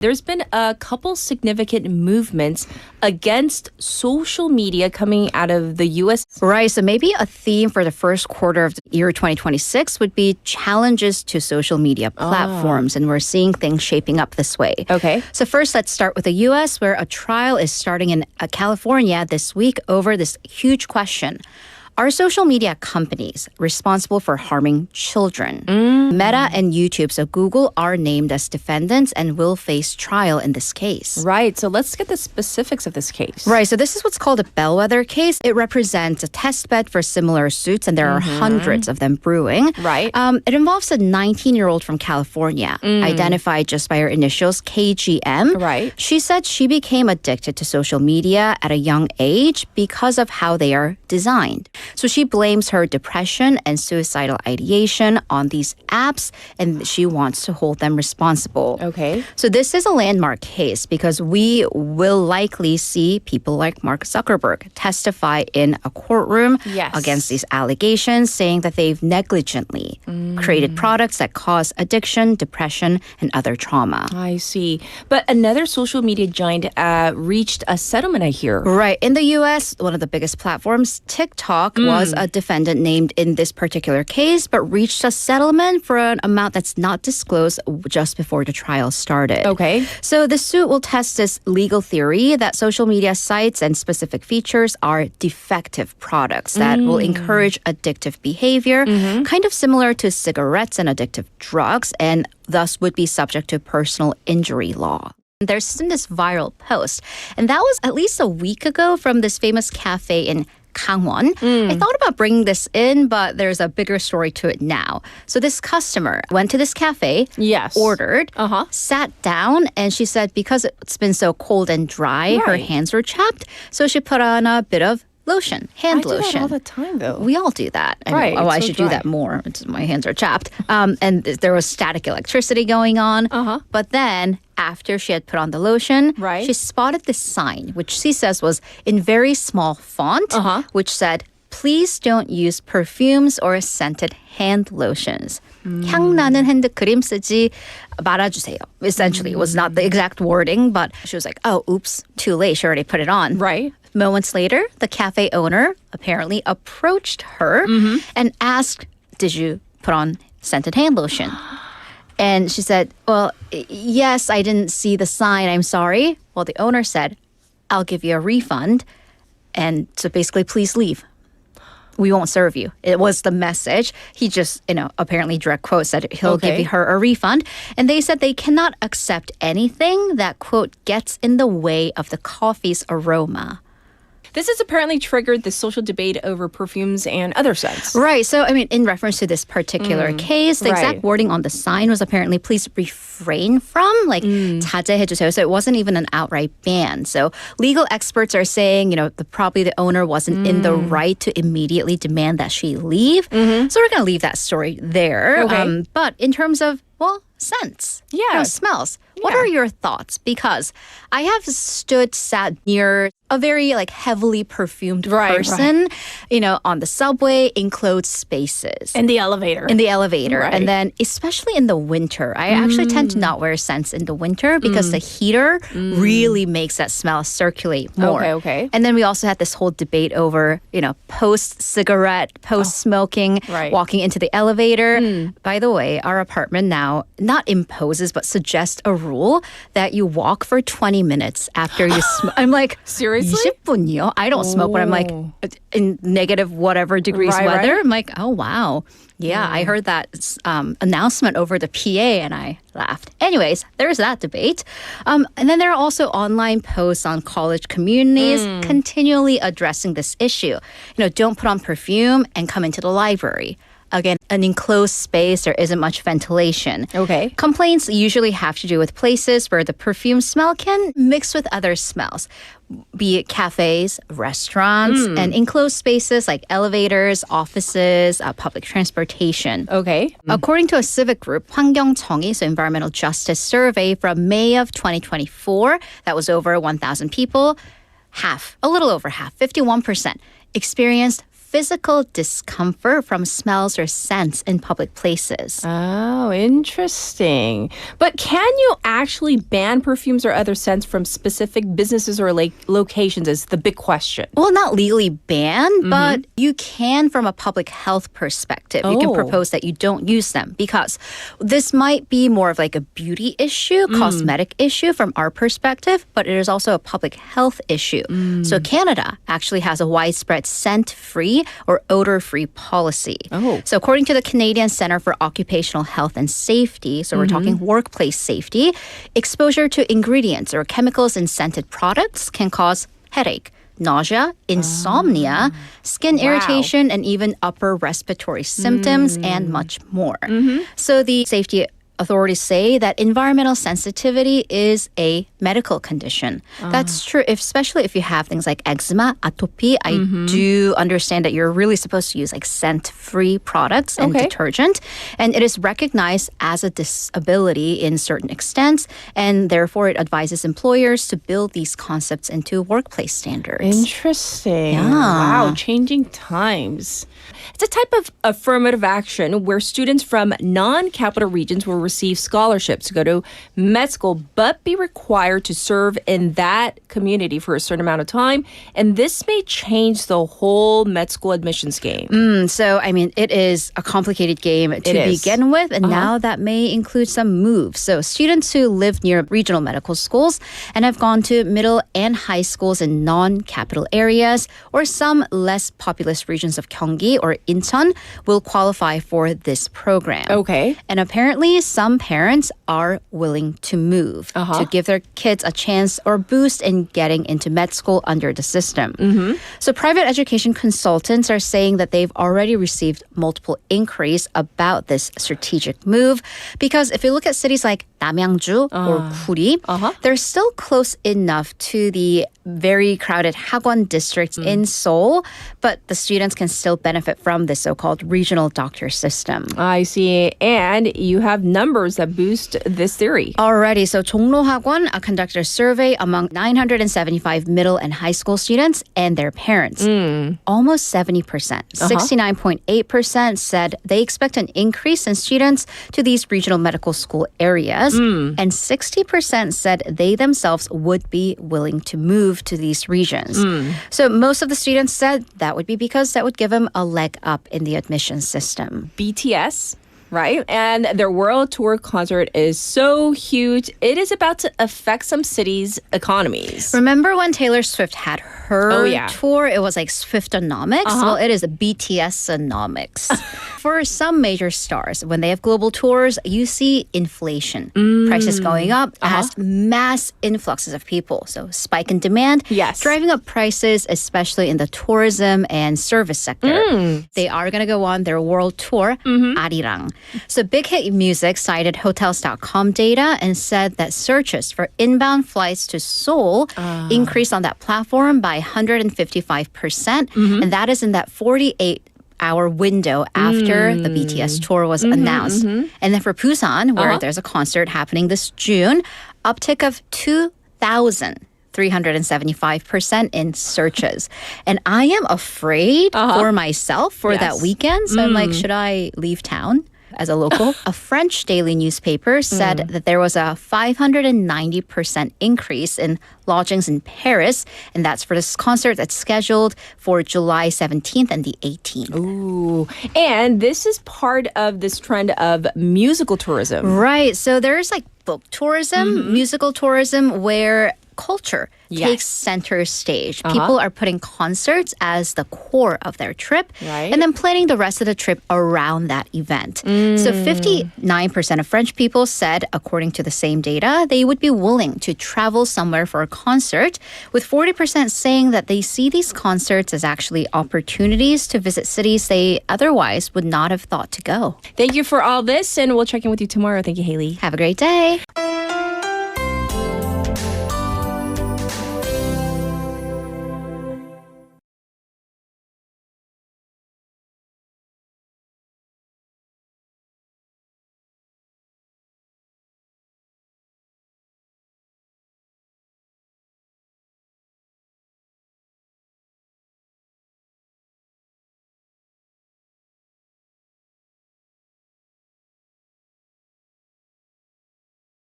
There's been a couple significant movements against social media coming out of the U.S. Right, so maybe a theme for the first quarter of the year 2026 would be challenges to social media platforms, and we're seeing things shaping up this way. Okay. So first, let's start with the U.S., where a trial is starting in California this week over this huge question. Are social media companies responsible for harming children? Meta and YouTube, so Google, are named as defendants and will face trial in this case. Right. So let's get the specifics of this case. Right. So this is what's called a bellwether case. It represents a test bed for similar suits, and there are hundreds of them brewing. Right. It involves a 19-year-old from California, identified just by her initials, KGM. Right. She said she became addicted to social media at a young age because of how they are designed. So she blames her depression and suicidal ideation on these apps, and she wants to hold them responsible. Okay. So this is a landmark case because we will likely see people like Mark Zuckerberg testify in a courtroom against these allegations, saying that they've negligently created products that cause addiction, depression, and other trauma. I see. But another social media giant reached a settlement, I hear. Right. In the U.S., one of the biggest platforms, TikTok, was a defendant named in this particular case, but reached a settlement for an amount that's not disclosed just before the trial started. Okay. So the suit will test this legal theory that social media sites and specific features are defective products that will encourage addictive behavior, kind of similar to cigarettes and addictive drugs, and thus would be subject to personal injury law. There's been this viral post, and that was at least a week ago from this famous cafe in Gangwon. I thought about bringing this in, but there's a bigger story to it now. So this customer went to this cafe, ordered, sat down, and she said because it's been so cold and dry, her hands were chapped. So she put on a bit of lotion, hand lotion. I do that all the time, though. We all do that. Right. Oh, I so should dry. do that more. My hands are chapped. And there was static electricity going on. But then after she had put on the lotion, she spotted this sign, which she says was in very small font, which said, "Please don't use perfumes or scented hand lotions. 향 나는 핸드크림 쓰지 말아주세요." Essentially, it was not the exact wording, but she was like, oh, oops, too late. She already put it on. Right. Moments later, the cafe owner apparently approached her and asked, "Did you put on scented hand lotion?" And she said, "Well, yes, I didn't see the sign. I'm sorry." Well, the owner said, "I'll give you a refund. And so basically, please leave. We won't serve you." It was the message. He just, apparently direct quote said he'll give her a refund. And they said they cannot accept anything that, quote, gets in the way of the coffee's aroma. This has apparently triggered the social debate over perfumes and other scents. Right. So, in reference to this particular case, the exact wording on the sign was apparently please refrain from, like, 자제해주세요. So it wasn't even an outright ban. So legal experts are saying, probably the owner wasn't in the right to immediately demand that she leave. So we're going to leave that story there. Okay. But in terms of, scents. Smells. What are your thoughts? Because I have sat near a very heavily perfumed person, on the subway, enclosed spaces. In the elevator. Right. And then especially in the winter, I actually tend to not wear scents in the winter because the heater really makes that smell circulate more. Okay. And then we also had this whole debate over, post-cigarette, post-smoking, walking into the elevator. By the way, our apartment now not imposes but suggests a rule that you walk for 20 minutes after you smoke. I'm like, seriously? 20분이요? I don't smoke, but I'm like, in negative whatever degrees weather. I'm like, oh, wow. Yeah, I heard that announcement over the PA and I laughed. Anyways, there's that debate. And then there are also online posts on college communities continually addressing this issue. Don't put on perfume and come into the library. Again, an enclosed space, there isn't much ventilation. Okay. Complaints usually have to do with places where the perfume smell can mix with other smells, be it cafes, restaurants, and enclosed spaces like elevators, offices, public transportation. Okay. According to a civic group, 환경정의, so environmental justice survey from May of 2024, that was over 1,000 people, a little over half, 51%, experienced physical discomfort from smells or scents in public places. Oh, interesting. But can you actually ban perfumes or other scents from specific businesses or locations is the big question. Well, not legally banned, but you can from a public health perspective. You can propose that you don't use them because this might be more of like a beauty issue, cosmetic issue from our perspective, but it is also a public health issue. So Canada actually has a widespread scent-free or odor-free policy. So according to the Canadian Centre for Occupational Health and Safety, so we're talking workplace safety, exposure to ingredients or chemicals in scented products can cause headache, nausea, insomnia, skin irritation, and even upper respiratory symptoms, and much more. So the safety authorities say that environmental sensitivity is a medical condition. That's true, especially if you have things like eczema, atopy. I do understand that you're really supposed to use like scent-free products and detergent. And it is recognized as a disability in certain extents. And therefore, it advises employers to build these concepts into workplace standards. Interesting. Wow, changing times. It's a type of affirmative action where students from non-capital regions will receive scholarships to go to med school, but be required to serve in that community for a certain amount of time. And this may change the whole med school admissions game. So, I mean, it is a complicated game to begin with, and now that may include some moves. So, students who live near regional medical schools and have gone to middle and high schools in non-capital areas or some less populous regions of Gyeonggi or Incheon will qualify for this program. Okay. And apparently, some parents are willing to move to give their kids a chance or boost in getting into med school under the system. So private education consultants are saying that they've already received multiple inquiries about this strategic move because if you look at cities like Namyangju or Guri, they're still close enough to the very crowded Hagwon districts in Seoul, but the students can still benefit from this so-called regional doctor system. I see. And you have numbers that boost this theory. Alrighty, so Jongno Hagwon conducted a survey among 975 middle and high school students and their parents. Almost 70%, 69.8% said they expect an increase in students to these regional medical school areas, and 60% said they themselves would be willing to move to these regions. So most of the students said that would be because that would give them a leg up in the admission system. BTS, right? And their world tour concert is so huge. It is about to affect some cities' economies. Remember when Taylor Swift had her tour? It was like Swiftonomics. Well, it is BTS-onomics. For some major stars, when they have global tours, you see inflation. Prices going up as mass influxes of people. So spike in demand, driving up prices, especially in the tourism and service sector. They are going to go on their world tour, Arirang. So Big Hit Music cited Hotels.com data and said that searches for inbound flights to Seoul increased on that platform by 155%. And that is in that 48-hour window after the BTS tour was announced. And then for Busan, where there's a concert happening this June, uptick of 375% in searches. And I am afraid for myself for that weekend. So I'm like, should I leave town? As a local, a French daily newspaper said that there was a 590% increase in lodgings in Paris, and that's for this concert that's scheduled for July 17th and the 18th. Ooh, and this is part of this trend of musical tourism. Right, so there's like book tourism, musical tourism, where culture takes center stage. People are putting concerts as the core of their trip and then planning the rest of the trip around that event. So 59% of French people said, according to the same data, they would be willing to travel somewhere for a concert, with 40% saying that they see these concerts as actually opportunities to visit cities they otherwise would not have thought to go. Thank you for all this, and we'll check in with you tomorrow. Thank you, Haley. Have a great day.